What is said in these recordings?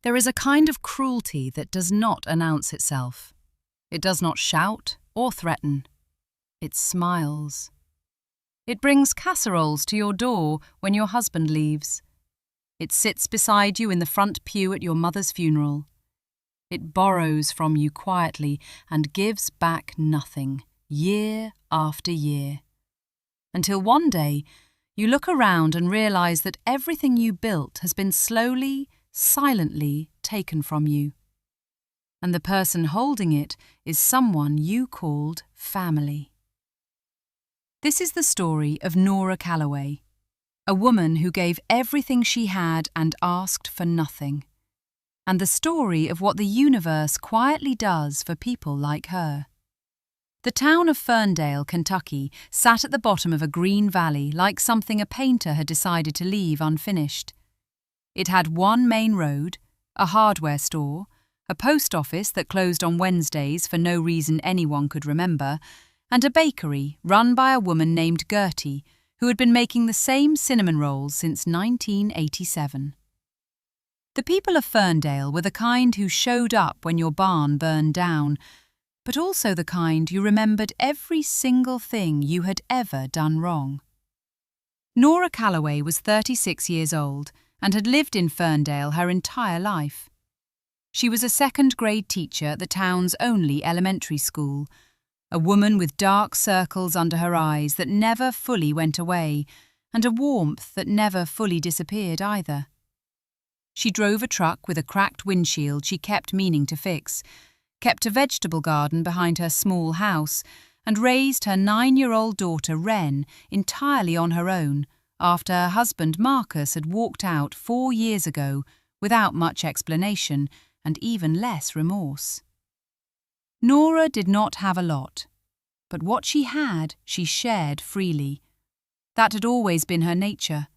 There is a kind of cruelty that does not announce itself. It does not shout or threaten. It smiles. It brings casseroles to your door when your husband leaves. It sits beside you in the front pew at your mother's funeral. It borrows from you quietly and gives back nothing, year after year. Until one day, you look around and realize that everything you built has been slowly, silently taken from you. And the person holding it is someone you called family. This is the story of Nora Calloway, a woman who gave everything she had and asked for nothing, and the story of what the universe quietly does for people like her. The town of Ferndale, Kentucky, sat at the bottom of a green valley like something a painter had decided to leave unfinished. It had one main road, a hardware store, a post office that closed on Wednesdays for no reason anyone could remember, and a bakery run by a woman named Gertie, who had been making the same cinnamon rolls since 1987. The people of Ferndale were the kind who showed up when your barn burned down, but also the kind you remembered every single thing you had ever done wrong. Nora Calloway was 36 years old and had lived in Ferndale her entire life. She was a second-grade teacher at the town's only elementary school, a woman with dark circles under her eyes that never fully went away, and a warmth that never fully disappeared either. She drove a truck with a cracked windshield she kept meaning to fix, kept a vegetable garden behind her small house, and raised her 9-year-old daughter Wren entirely on her own after her husband Marcus had walked out 4 years ago without much explanation and even less remorse. Nora did not have a lot, but what she had she shared freely. That had always been her nature.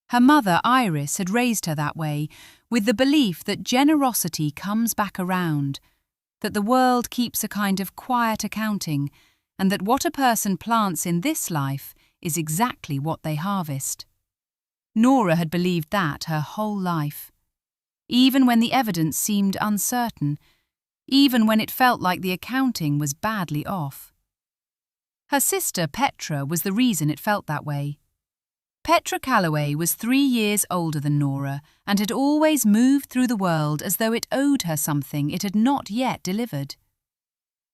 Her mother, Iris, had raised her that way, with the belief that generosity comes back around, that the world keeps a kind of quiet accounting, and that what a person plants in this life is exactly what they harvest. Nora had believed that her whole life. Even when the evidence seemed uncertain, even when it felt like the accounting was badly off. Her sister Petra was the reason it felt that way. Petra Calloway was 3 years older than Nora and had always moved through the world as though it owed her something it had not yet delivered.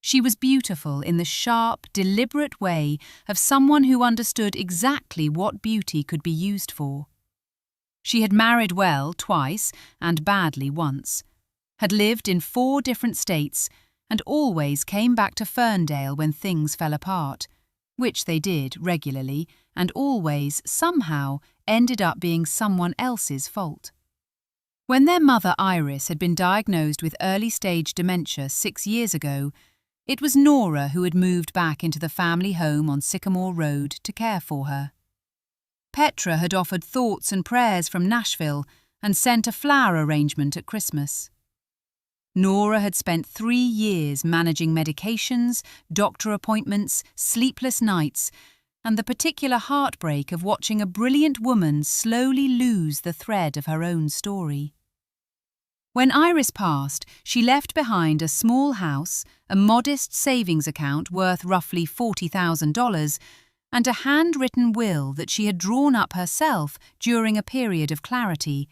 She was beautiful in the sharp, deliberate way of someone who understood exactly what beauty could be used for. She had married well twice and badly once, had lived in 4 different states, and always came back to Ferndale when things fell apart, which they did regularly, and always, somehow, ended up being someone else's fault. When their mother Iris had been diagnosed with early-stage dementia 6 years ago, it was Nora who had moved back into the family home on Sycamore Road to care for her. Petra had offered thoughts and prayers from Nashville and sent a flower arrangement at Christmas. Nora had spent 3 years managing medications, doctor appointments, sleepless nights, and the particular heartbreak of watching a brilliant woman slowly lose the thread of her own story. When Iris passed, she left behind a small house, a modest savings account worth roughly $40,000, and a handwritten will that she had drawn up herself during a period of clarity,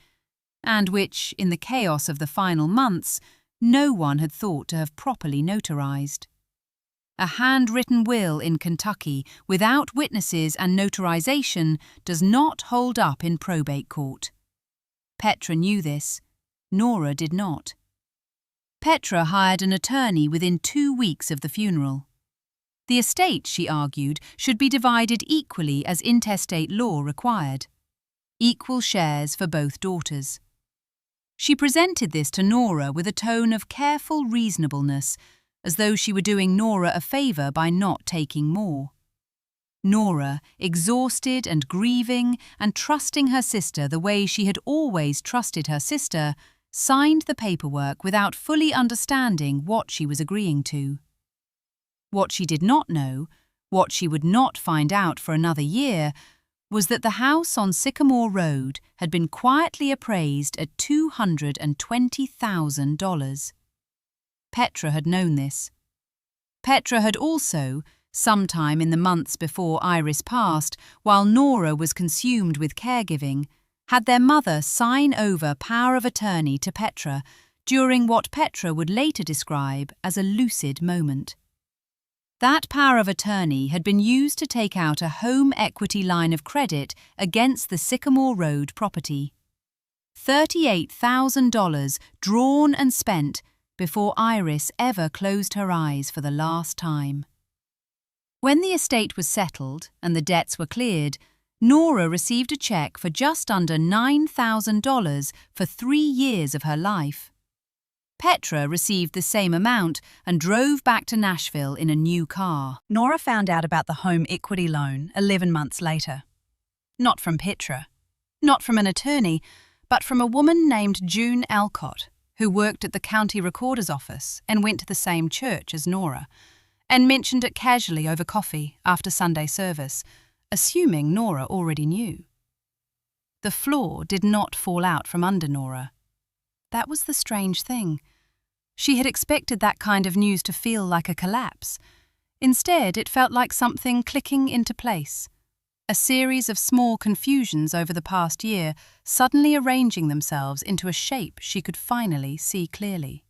and which, in the chaos of the final months, no one had thought to have properly notarized. A handwritten will in Kentucky without witnesses and notarization does not hold up in probate court. Petra knew this. Nora did not. Petra hired an attorney within 2 weeks of the funeral. The estate, she argued, should be divided equally as intestate law required. Equal shares for both daughters. She presented this to Nora with a tone of careful reasonableness, as though she were doing Nora a favour by not taking more. Nora, exhausted and grieving and trusting her sister the way she had always trusted her sister, signed the paperwork without fully understanding what she was agreeing to. What she did not know, what she would not find out for another year, was that the house on Sycamore Road had been quietly appraised at $220,000. Petra had known this. Petra had also, sometime in the months before Iris passed, while Nora was consumed with caregiving, had their mother sign over power of attorney to Petra during what Petra would later describe as a lucid moment. That power of attorney had been used to take out a home equity line of credit against the Sycamore Road property. $38,000 drawn and spent before Iris ever closed her eyes for the last time. When the estate was settled and the debts were cleared, Nora received a check for just under $9,000 for 3 years of her life. Petra received the same amount and drove back to Nashville in a new car. Nora found out about the home equity loan 11 months later. Not from Petra, not from an attorney, but from a woman named June Alcott, who worked at the county recorder's office and went to the same church as Nora, and mentioned it casually over coffee after Sunday service, assuming Nora already knew. The floor did not fall out from under Nora. That was the strange thing. She had expected that kind of news to feel like a collapse. Instead, it felt like something clicking into place. A series of small confusions over the past year suddenly arranging themselves into a shape she could finally see clearly.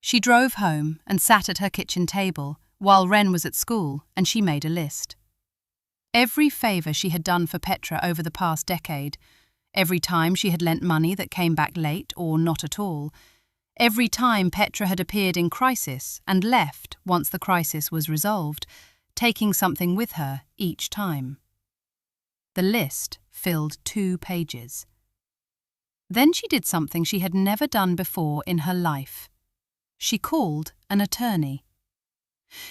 She drove home and sat at her kitchen table while Wren was at school, and she made a list. Every favour she had done for Petra over the past decade, every time she had lent money that came back late or not at all, every time Petra had appeared in crisis and left once the crisis was resolved, taking something with her each time. The list filled 2 pages. Then she did something she had never done before in her life. She called an attorney.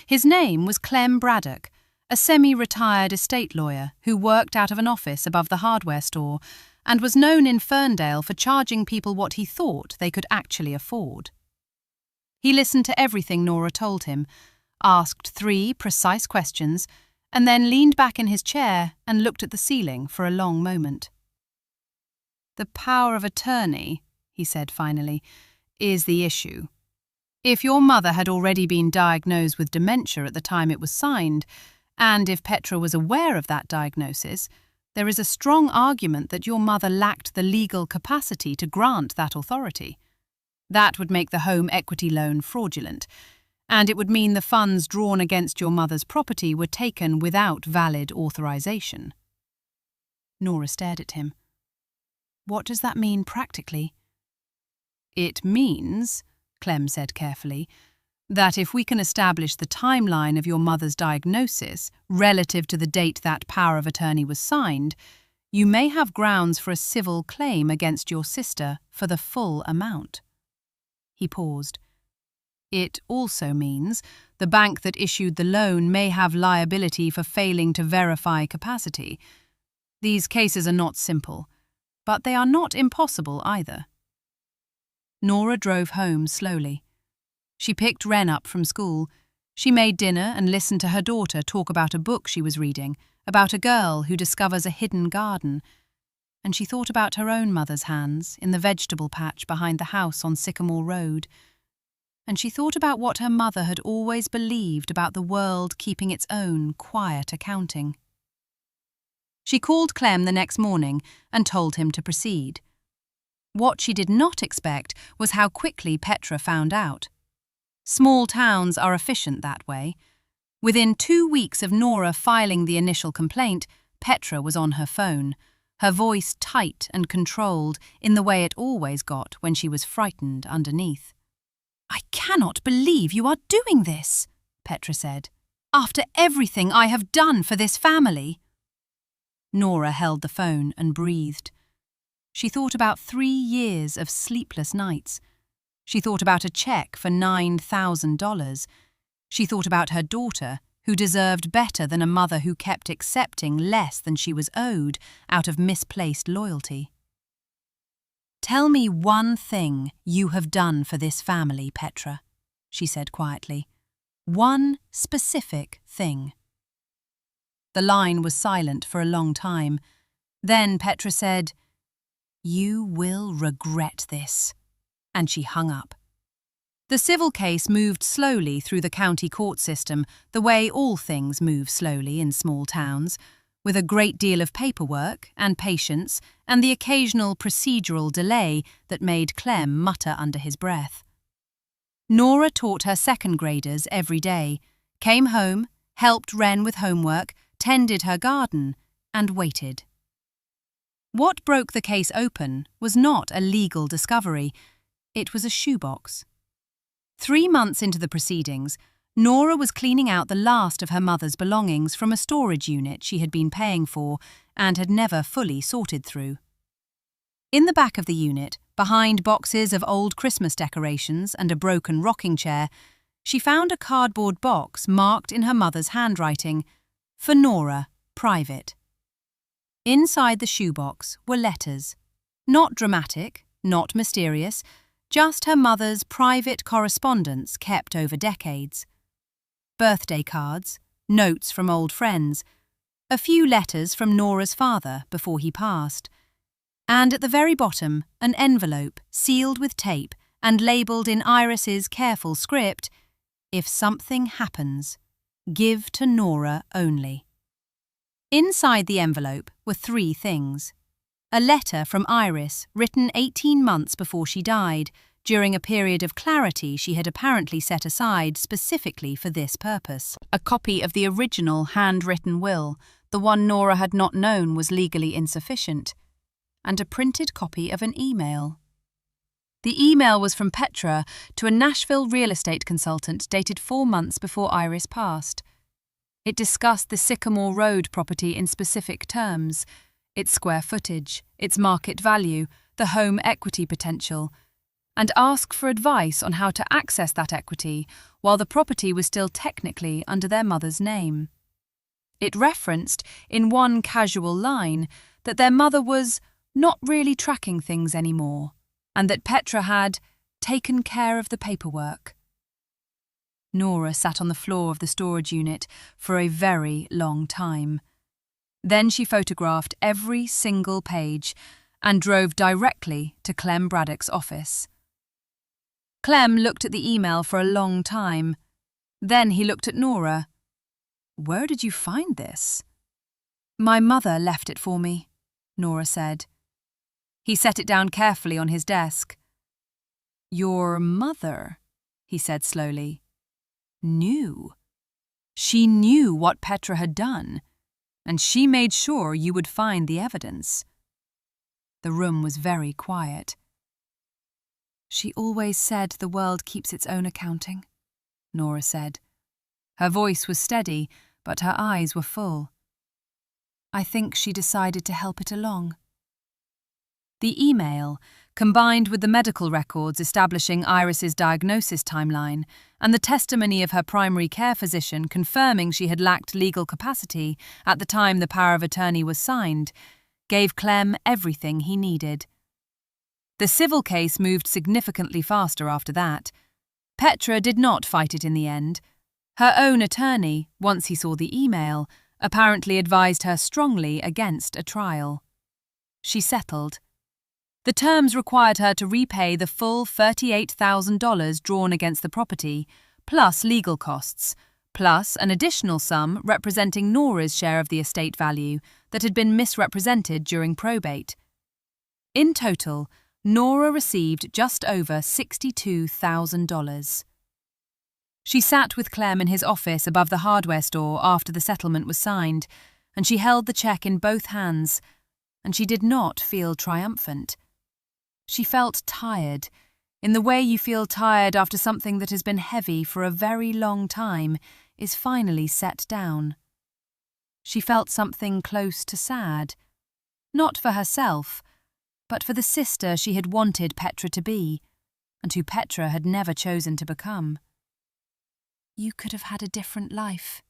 His name was Clem Braddock, a semi-retired estate lawyer who worked out of an office above the hardware store and was known in Ferndale for charging people what he thought they could actually afford. He listened to everything Nora told him, asked 3 precise questions, and then leaned back in his chair and looked at the ceiling for a long moment. "The power of attorney," he said finally, "is the issue. If your mother had already been diagnosed with dementia at the time it was signed, and if Petra was aware of that diagnosis, there is a strong argument that your mother lacked the legal capacity to grant that authority. That would make the home equity loan fraudulent, and it would mean the funds drawn against your mother's property were taken without valid authorization." Nora stared at him. "What does that mean practically?" "It means," Clem said carefully, "that if we can establish the timeline of your mother's diagnosis relative to the date that power of attorney was signed, you may have grounds for a civil claim against your sister for the full amount." He paused. "It also means the bank that issued the loan may have liability for failing to verify capacity. These cases are not simple, but they are not impossible either." Nora drove home slowly. She picked Wren up from school. She made dinner and listened to her daughter talk about a book she was reading, about a girl who discovers a hidden garden. And she thought about her own mother's hands in the vegetable patch behind the house on Sycamore Road. And she thought about what her mother had always believed about the world keeping its own quiet accounting. She called Clem the next morning and told him to proceed. What she did not expect was how quickly Petra found out. Small towns are efficient that way. Within 2 weeks of Nora filing the initial complaint, Petra was on her phone, her voice tight and controlled in the way it always got when she was frightened underneath. "I cannot believe you are doing this," Petra said, "after everything I have done for this family." Nora held the phone and breathed. She thought about 3 years of sleepless nights. She thought about a check for $9,000. She thought about her daughter, who deserved better than a mother who kept accepting less than she was owed out of misplaced loyalty. "Tell me one thing you have done for this family, Petra," she said quietly. "One specific thing." The line was silent for a long time. Then Petra said, "You will regret this," and she hung up. The civil case moved slowly through the county court system, the way all things move slowly in small towns, with a great deal of paperwork and patience and the occasional procedural delay that made Clem mutter under his breath. Nora taught her second graders every day, came home, helped Wren with homework, tended her garden, and waited. What broke the case open was not a legal discovery, it was a shoebox. 3 months into the proceedings, Nora was cleaning out the last of her mother's belongings from a storage unit she had been paying for and had never fully sorted through. In the back of the unit, behind boxes of old Christmas decorations and a broken rocking chair, she found a cardboard box marked in her mother's handwriting, "For Nora, private." Inside the shoebox were letters. Not dramatic, not mysterious, just her mother's private correspondence kept over decades. Birthday cards, notes from old friends, a few letters from Nora's father before he passed, and at the very bottom, an envelope sealed with tape and labelled in Iris's careful script, "If something happens, give to Nora only." Inside the envelope were 3 things. A letter from Iris written 18 months before she died, during a period of clarity she had apparently set aside specifically for this purpose. A copy of the original handwritten will, the one Nora had not known was legally insufficient, and a printed copy of an email. The email was from Petra to a Nashville real estate consultant dated 4 months before Iris passed. It discussed the Sycamore Road property in specific terms, its square footage, its market value, the home equity potential, and asked for advice on how to access that equity while the property was still technically under their mother's name. It referenced, in one casual line, that their mother was not really tracking things anymore, and that Petra had taken care of the paperwork. Nora sat on the floor of the storage unit for a very long time. Then she photographed every single page and drove directly to Clem Braddock's office. Clem looked at the email for a long time. Then he looked at Nora. "Where did you find this?" "My mother left it for me," Nora said. He set it down carefully on his desk. "Your mother," he said slowly, "knew. She knew what Petra had done, and she made sure you would find the evidence." The room was very quiet. "She always said the world keeps its own accounting," Nora said. Her voice was steady, but her eyes were full. "I think she decided to help it along." The email, combined with the medical records establishing Iris's diagnosis timeline and the testimony of her primary care physician confirming she had lacked legal capacity at the time the power of attorney was signed, gave Clem everything he needed. The civil case moved significantly faster after that. Petra did not fight it in the end. Her own attorney, once he saw the email, apparently advised her strongly against a trial. She settled. The terms required her to repay the full $38,000 drawn against the property, plus legal costs, plus an additional sum representing Nora's share of the estate value that had been misrepresented during probate. In total, Nora received just over $62,000. She sat with Clem in his office above the hardware store after the settlement was signed, and she held the check in both hands, and she did not feel triumphant. She felt tired, in the way you feel tired after something that has been heavy for a very long time is finally set down. She felt something close to sad, not for herself, but for the sister she had wanted Petra to be, and who Petra had never chosen to become. "You could have had a different life,"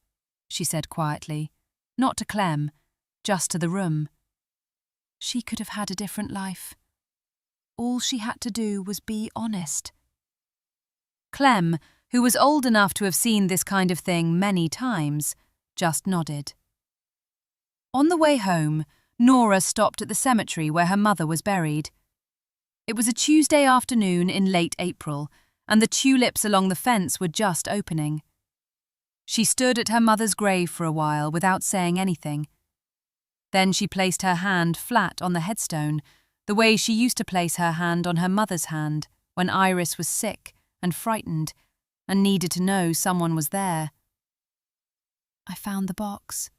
she said quietly, not to Clem, just to the room. She could have had a different life. All she had to do was be honest. Clem, who was old enough to have seen this kind of thing many times, just nodded. On the way home, Nora stopped at the cemetery where her mother was buried. It was a Tuesday afternoon in late April, and the tulips along the fence were just opening. She stood at her mother's grave for a while without saying anything. Then she placed her hand flat on the headstone, the way she used to place her hand on her mother's hand when Iris was sick and frightened and needed to know someone was there. "I found the box,"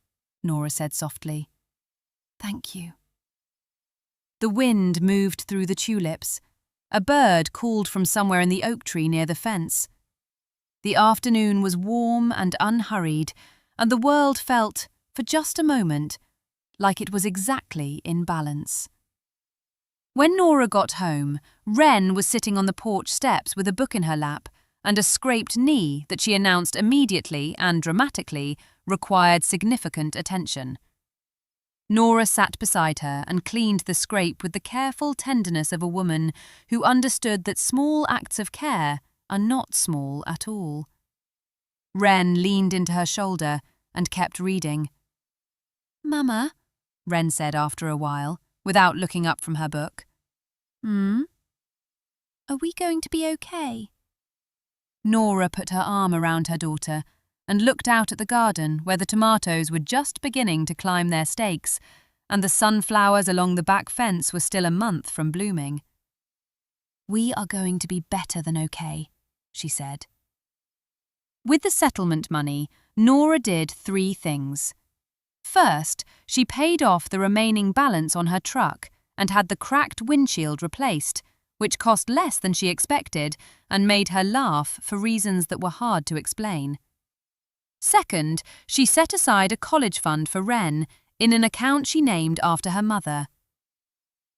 Nora said softly. "Thank you." The wind moved through the tulips. A bird called from somewhere in the oak tree near the fence. The afternoon was warm and unhurried, and the world felt, for just a moment, like it was exactly in balance. When Nora got home, Wren was sitting on the porch steps with a book in her lap and a scraped knee that she announced immediately and dramatically required significant attention. Nora sat beside her and cleaned the scrape with the careful tenderness of a woman who understood that small acts of care are not small at all. Wren leaned into her shoulder and kept reading. "Mama," Wren said after a while, without looking up from her book. "Are we going to be okay?" Nora put her arm around her daughter and looked out at the garden where the tomatoes were just beginning to climb their stakes and the sunflowers along the back fence were still a month from blooming. "We are going to be better than okay," she said. With the settlement money, Nora did 3 things. First, she paid off the remaining balance on her truck and had the cracked windshield replaced, which cost less than she expected and made her laugh for reasons that were hard to explain. Second, she set aside a college fund for Wren in an account she named after her mother.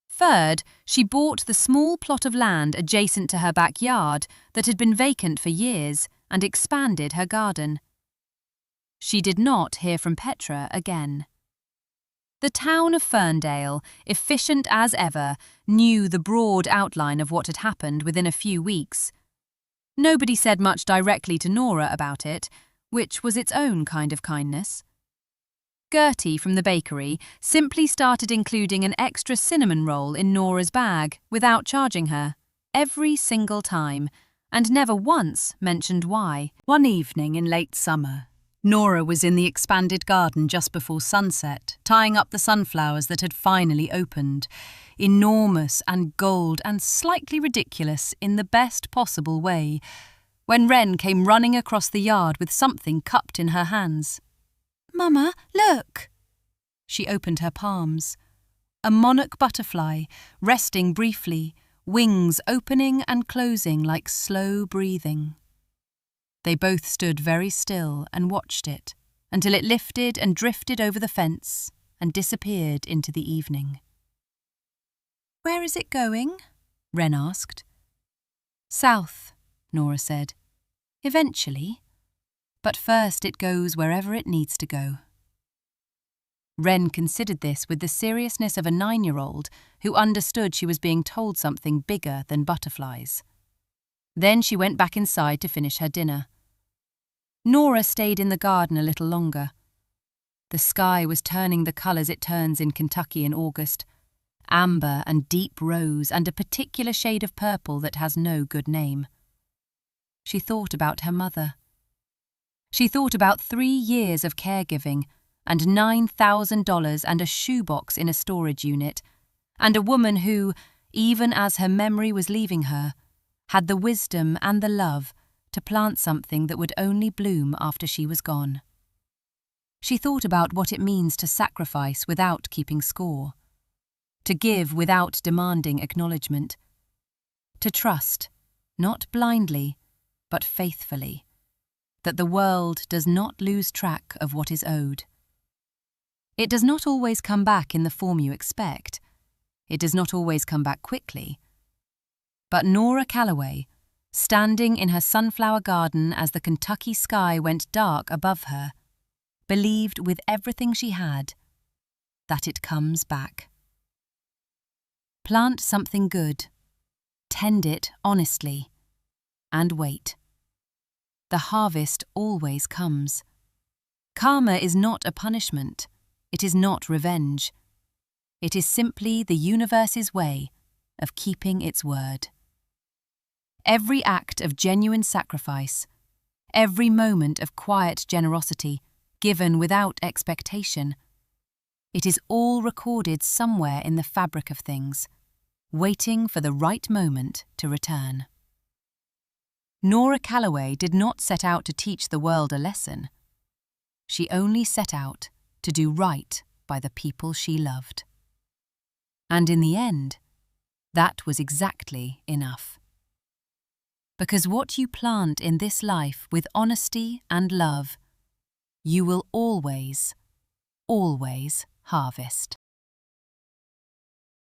Third, she bought the small plot of land adjacent to her backyard that had been vacant for years and expanded her garden. She did not hear from Petra again. The town of Ferndale, efficient as ever, knew the broad outline of what had happened within a few weeks. Nobody said much directly to Nora about it, which was its own kind of kindness. Gertie from the bakery simply started including an extra cinnamon roll in Nora's bag without charging her, every single time, and never once mentioned why. One evening in late summer, Nora was in the expanded garden just before sunset, tying up the sunflowers that had finally opened, enormous and gold and slightly ridiculous in the best possible way, when Wren came running across the yard with something cupped in her hands. "Mama, look!" She opened her palms. A monarch butterfly, resting briefly, wings opening and closing like slow breathing. They both stood very still and watched it until it lifted and drifted over the fence and disappeared into the evening. "Where is it going?" Wren asked. "South," Nora said. "Eventually. But first it goes wherever it needs to go." Wren considered this with the seriousness of a 9-year-old who understood she was being told something bigger than butterflies. Then she went back inside to finish her dinner. Nora stayed in the garden a little longer. The sky was turning the colours it turns in Kentucky in August, amber and deep rose and a particular shade of purple that has no good name. She thought about her mother. She thought about 3 years of caregiving and $9,000 and a shoebox in a storage unit, and a woman who, even as her memory was leaving her, had the wisdom and the love to plant something that would only bloom after she was gone. She thought about what it means to sacrifice without keeping score, to give without demanding acknowledgement, to trust, not blindly, but faithfully, that the world does not lose track of what is owed. It does not always come back in the form you expect. It does not always come back quickly. But Nora Calloway, standing in her sunflower garden as the Kentucky sky went dark above her, believed with everything she had that it comes back. Plant something good, tend it honestly, and wait. The harvest always comes. Karma is not a punishment. It is not revenge. It is simply the universe's way of keeping its word. Every act of genuine sacrifice, every moment of quiet generosity, given without expectation, it is all recorded somewhere in the fabric of things, waiting for the right moment to return. Nora Calloway did not set out to teach the world a lesson. She only set out to do right by the people she loved. And in the end, that was exactly enough. Because what you plant in this life with honesty and love, you will always, always harvest.